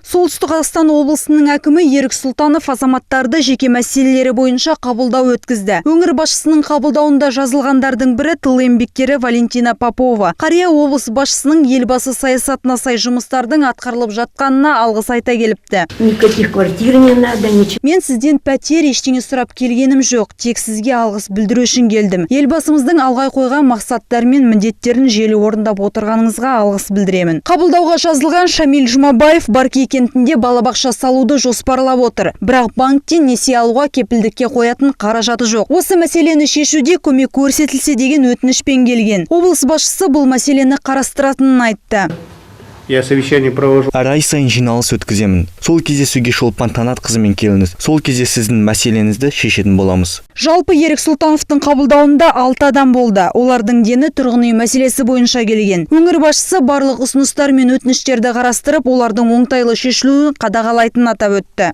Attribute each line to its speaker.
Speaker 1: Солтүстік Қазақстан облысының әкімі Ерік Сұлтанов азаматтарды жеке мәселелері бойынша қабылдау өткізді. Өңір басшысының қабылдауында жазылғандардың бірі тыл еңбеккері Валентина Попова. Қария облыс басшысының елбасы саясатына сай жұмыстардың атқарылып жатқанына алғыс айта келіпті.
Speaker 2: Никаких квартир не надо, ничего.
Speaker 1: Мен сізден пәтер ештеңе сұрап келгенім жоқ, тек сізге алғыс білдіру үшін келдім. Елбасымыздың алға қойған мақсаттары мен міндеттерін желі орындап отырғаныңызға алғыс білдіремін. Қабылдауға жазылған Шамил Жұмабаев Барки кентінде балабақша салуды жоспарлап отыр. Бірақ банктен несие алуға кепілдікке қоятын қаражаты жоқ. Осы мәселені шешуде көмек көрсетілсе деген өтінішпен келген. Облыс басшысы бұл мәселені қарастыратынын айтты.
Speaker 3: Я совещание провожу.
Speaker 4: Әр ай сайын жиналыс өткіземін. Сол кездесуге Шолпан Танат қызымен келіңіз. Сол кезде сіздің мәселеңізді шешетін боламыз.
Speaker 1: Жалпы Ерік Сұлтановтың қабылдауында 6 адам болды. Олардың дені тұрғын үй мәселесі бойынша келген. Өңір басшысы барлық ұсыныстар мен өтініштерді қарастырып, олардың оңтайлы шешілуін қадағалайтынын атап өтті.